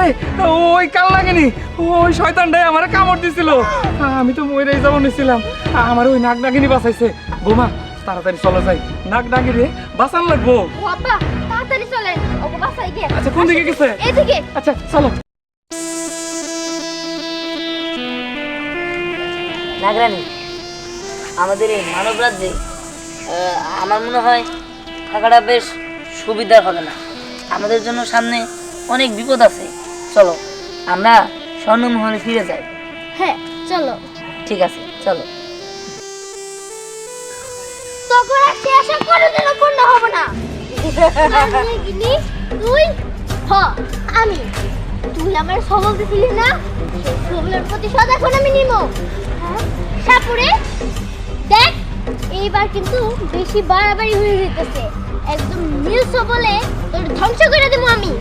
আরে ওই কাল লাগেনি, ওই শয়তানটাই আমারে কামড় দিছিল। আমি তো মইরাই যাব নিছিলাম, আমার ওই নাগ নাগিনী বাঁচাইছে। বোমা তাড়াতাড়ি চলে যাই, নাগ নাগিনী বাঁচান লাগবো। বাবা তাড়াতাড়ি চলেন, ওকে বাসায় গিয়ে। আচ্ছা কোন দিকে গেছে? এদিকে। আচ্ছা চলো। নাগরানী, আমাদের এই মানব রাজ্যে আমার মনে হয় থাকাটা বেশ সুবিধার হবে না। আমাদের জন্য সামনে অনেক বিপদ আছে। চলো আমরা স্বর্ণমহলে ফিরে যাই। হ্যাঁ চলো। ঠিক আছে চলো। তখন আর সে আশা কোনোদিনও পূর্ণ হবে না। নাগিনী তুই আমি, তুই আমার সবল দিছিলি না, সেই সবলের প্রতিশোধ এখন আমি নিব। সাপুরে দেখ, এইবার কিন্তু বেশি বাড়াবাড়ি হয়ে যেতেছে। একদম নীল সবলে তোর ধ্বংস করে দেবো আমি।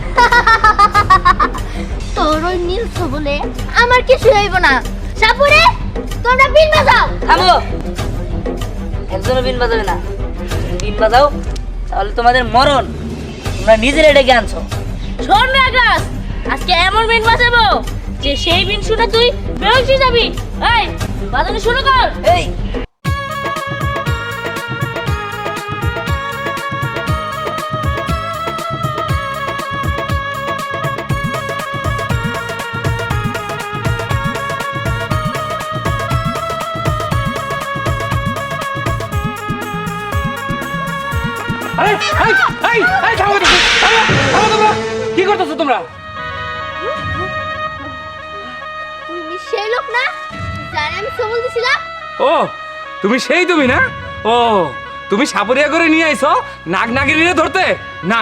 তোর ওই নীল সবলে আমার কিছু হইব না। সাপুরে তোমরা বিন বাজাও। থামো, একজনও বিন বাজাবে না। যদি বিন বাজাও তাহলে তোমাদের মরণ। তোমরা নিজেরা ডেকে আনছো। শোন নাগরাজ, আজকে এমন বিন বাজাবো যে সেই বিন শুনে তুই বেহুশ হয়ে যাবি। এই বাজানো শুরু কর। এই আরে এই এই এই থামো তো, থামো থামো তোমরা, কি করতেছো তোমরা? তুমি সেই লোক না যারে আমি সবল দিছিলাম? ও তুমি সেই তুমি না? ও তুমি সাপরিয়া করে নিয়ে আইছো নাগ নাগিনীরে ধরতে? না,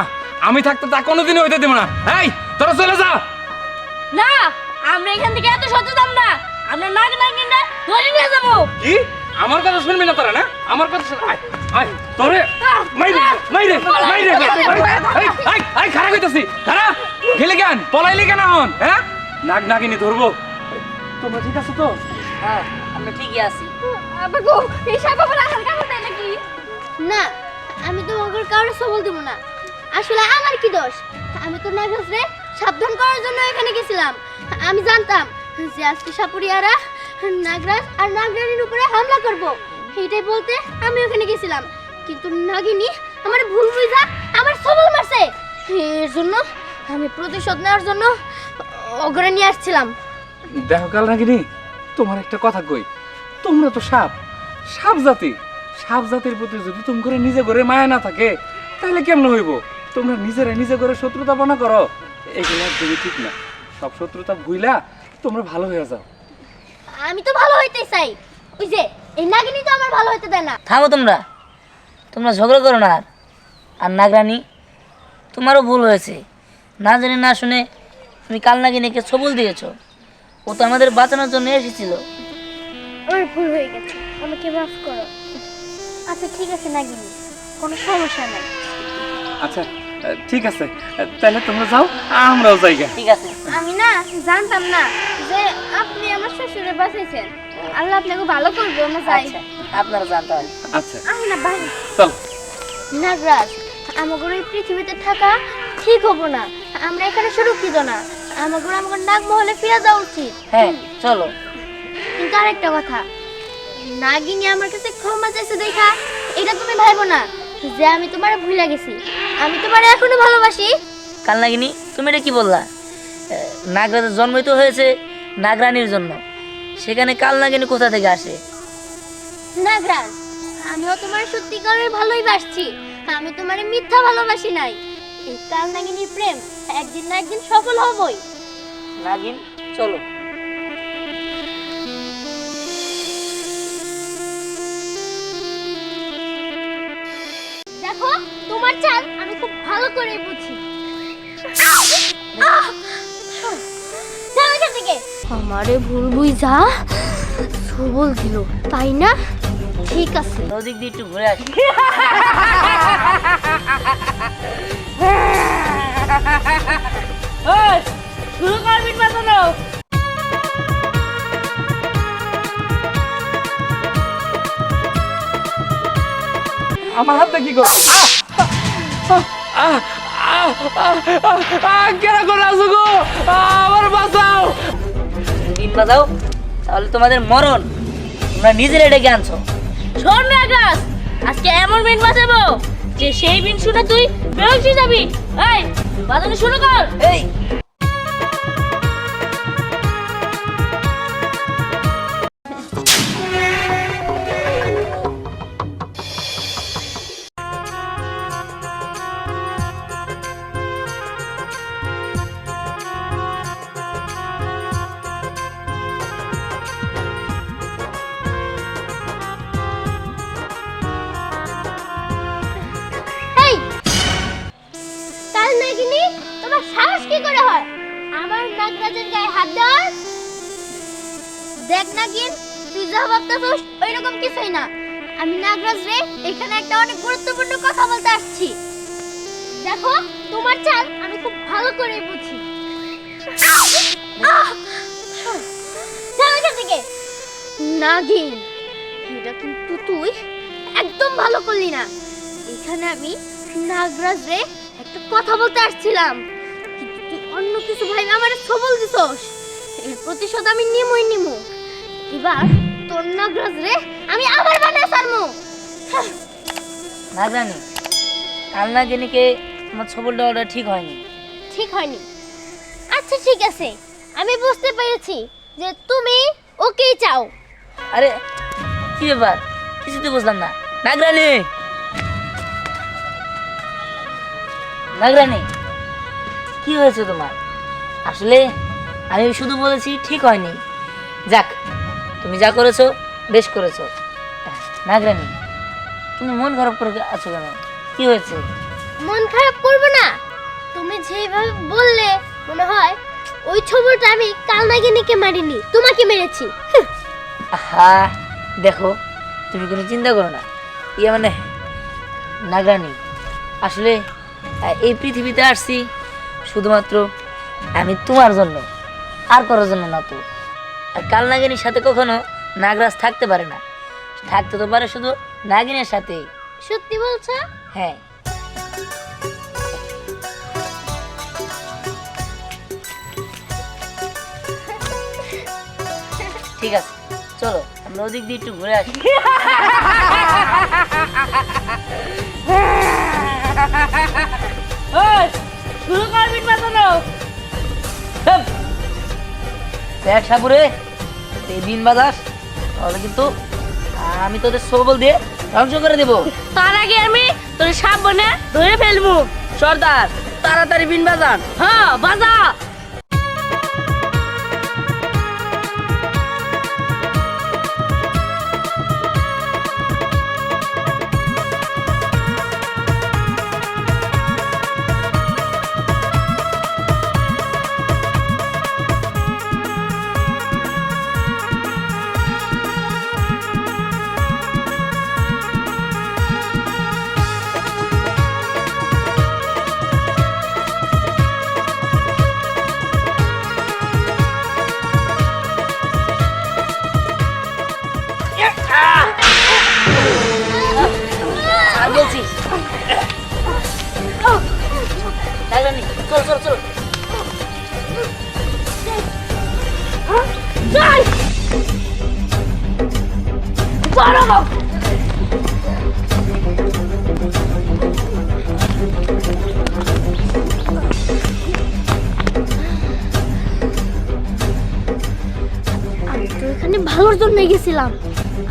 আমি থাকতে তা কোনোদিনই হইতে দেব না। এই তোরা চলে যা। না, আমরা এখান থেকে এত সচেতন না। আমরা নাগ নাগিনটা ধরে নিয়ে যাবো। কি আমার কথা শুনবি না তোরা? না আমার কথা শুন। আয় আয় তোরে মাইরে মাইরে মাইরে এই এই এই খারাপ হইতাছি। খারাপ গেলে কেন, পলাইলি কেন হন? হ্যাঁ নাগ নাগিনী ধরবো। তোমরা ঠিক আছো তো? হ্যাঁ, আমরা ঠিকই আছি। আবার গো এই সাপা বলা হালকা হতে নাকি? না, আমি তো ওগর কারো সবল দেব না। আসলে আমার কি দোষ? আমি তো নাগরাজরে সাবধান করার জন্য এখানে গেছিলাম। আমি জানতাম যে আজকে সাপুরিয়ারা নাগরাজ আর নাগরানীর উপরে হামলা করব। এইটাই বলতে আমি ওখানে গেছিলাম, কিন্তু নাগিনী আমার ভুল বুঝা আমার সবল মারছে। এর জন্য আমি প্রতিশোধ নেওয়ার জন্য ওগরে নিয়ে আসছিলাম। দেখো কাল নাগিনী, তোমার একটা কথা কই, তোমরা তো সাপ, সাপ জাতি। সাপ জাতির প্রতি যদি তুমি করে নিজে করে মায়া না থাকে তাহলে কেমন হইব? তোমরা নিজেরা নিজে করে শত্রুতা বনা করো, এগুলো একদমই ঠিক না। সব শত্রুতা ভুইলা তোমরা ভালো হয়ে যাও। আমি তো ভালো হইতে চাই, ওই যে এই নাগিনী তো আমার ভালো হইতে দেয় না। থামো তোমরা, তোমরা ঝগড়া করো না। আর নাগরানী, তোমারও ভুল হয়েছে। না জেনে না শুনে তুমি কাল নাগিনীকে সবল দিয়েছো। ও তো আমাদের বাঁচানোর জন্য এসেছিল। আমার ভুল হয়ে গেছে, আমাকে মাফ করো। আচ্ছা ঠিক আছে নাগিনী, কোনো সমস্যা নাই। আচ্ছা ঠিক আছে, তাহলে তোমরা যাও, আমরাও যাইগা। ঠিক আছে। আমি না জানতাম না যে আপনি আমার শ্বশুরে বাঁচাইছেন। আল্লাহ আপনাকে ভালো করবে। আমরা যাই। আচ্ছা, আপনারা জানতে হবে। আচ্ছা আমি না বাড়ি। চল। নাগরাজ, আমাদের এই পৃথিবীতে থাকা ঠিক হবো না। আমরা এখানে সুরক্ষিত না। আমাদের নাগমহলে ফিরে যাওয়া উচিত। হ্যাঁ চলো। কিন্তু আরেকটা কথা, নাগিনী আমার কাছে ক্ষমা চাইছে দেখা এটা তুমি ভাইবো না যে আমি তোমার ভুলে গেছি। আমি তোমার এখনো ভালোবাসি। কাল নাগিনী, তুমি এটা কি বললা? নাগরাজের জন্মই তো হয়েছে নাগরানীর জন্য, সেখানে কাল নাগিনী কোথা থেকে আসে? নাগরাজ, আমিও তোমার সত্যিকারের ভালোই বাসছি। আমি তোমার মিথ্যা ভালোবাসি নাই। এই কাল নাগিনীর প্রেম একদিন না একদিন সফল হবই। নাগিন চলো। দেখো, তোমার চাল আমি খুব ভালো করে বুঝি। যাও এখান থেকে। আমারে ভুল বুঝা সবল দিল, তাই না? ঠিক আছে। ওদিক দিয়ে একটু ঘুরে আসি। ওই শুরু কর বিন বাজানো। আমার হাতটা কি কর? কেন করে আসো গো? বাজাও তাহলে তোমাদের মরণ। তোমরা নিজেরা ডেকে আনছো। শোন নাগরাজ, আজকে এমন বিন বাজাবো যে সেই বিন শুনে তুই বেহুশ হয়ে যাবি। এই বাজানো শুরু কর। এই এই কাল নাগিনি, তোমার সাহস কি করে হয় আমার নাগরাজের গায়ে হাত দেওয়ার? দেখ নাগিন, তুই যা ভাবতেছিস ওইরকম কিছুই না। আমি নাগরাজ রে এখানে একটা অনেক গুরুত্বপূর্ণ কথা বলতে আসছি। দেখো, তোমার চাল আমি খুব ভালো করে বুঝি। চল এখান থেকে। নাগিন, এটা কিন্তু তুই একদম ভালো করলি না। এখানে আমি নাগরাজ রে একটা কথা বলতে আসছিলাম, কিন্তু তুই অন্য কিছু ভাই আমার সবল দিছস। এর প্রতিশোধ আমি নিমু। এবার তোর নাগরাজ রে আমি আবার বানায় ছাড়মু। নাগরানি, কাল নাগিনীকে তোমার ছবল দেওয়াটা ঠিক হয়নি। ঠিক হয়নি? আচ্ছা ঠিক আছে, আমি বুঝতে পেরেছি যে তুমি ওকেই চাও। আরে কি ব্যাপার, কিছু তো বুঝলাম না। নাগরানি, নাগরানি কি হয়েছে তোমার? আসলে আমি শুধু বলেছি ঠিক হয়নি। যাক, তুমি যা করেছো বেশ করেছো। নাগরানি, তুমি মন খারাপ করে আছো কেন? কি হয়েছে? মন খারাপ করবো না? তুমি যেভাবে বললে মনে হয় ওই ছবিটা আমি কাল নাগিনীকে মারিনি, তোমাকে মেরেছি। হ্যাঁ দেখো, তুমি কোনো চিন্তা করো না। ইয়ে মানে নাগরানি, আসলে এই পৃথিবীতে আসছি শুধুমাত্র আমি তোমার জন্য, আর কারোর জন্য না তো। আর কাল নাগিনীর সাথে কখনো নাগরাজ থাকতে পারে না, থাকতে তো পারে শুধু নাগিনের সাথেই। সত্যি বলছো? হ্যাঁ। ঠিক আছে, চলো আমরা ওদিক দিয়ে একটু ঘুরে আসি। ওই শুরু কর বিন বাজানো। দেখ সাপুরে, এই দিন বাজাস তাহলে কিন্তু আমি তোদের সবল দিয়ে ধ্বংস করে দেবো। তার আগে আমি তোর সাপ বনে ধরে ফেলবো। সর্দার, তাড়াতাড়ি বিন বাজান। হ্যাঁ বাজা। আর বলছি নাগরানি, চলো চলো চলো। আমি তো এখানে ভালোর জন্য গেছিলাম।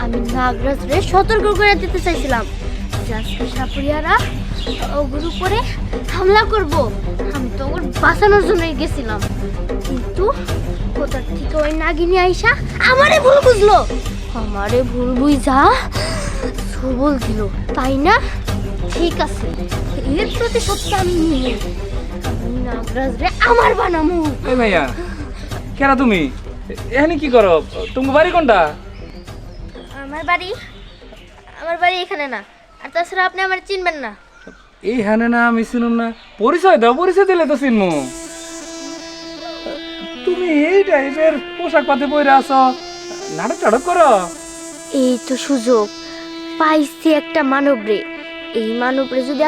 আমি নাগরাজ রে সতর্ক করে দিতে চাইছিলাম যে আজকে সাপুরিয়ারা ওগুর উপরে হামলা করব। আমি তো ওর বাঁচানোর জন্যই গেছিলাম, কিন্তু কোথা থেকে ওই নাগিনী আইসা আমারে ভুল বুঝলো। আমারে ভুল বুঝা সবল দিল, তাই না? ঠিক আছে, এর প্রতিশোধটা আমি নিয়ে আমি নাগরাজ রে আমার বানামু। এই ভাইয়া, কেরা তুমি এখানে কি করো? তুমি বাড়ি কোনটা? আমার বাড়ি এখানে না, আর তাছাড়া আপনি আমার চিনবেন না। এইখানে না, আমি চিনুম না। পরিচয় দাও, পরিচয় দিলে তো চিনমু। তুমি এই টাইপের পোশাক পাতি পরে আছো, নাটক টাটক করো। এই তো সুযোগ পাইছি একটা মানব রে। এই মানব রে যদি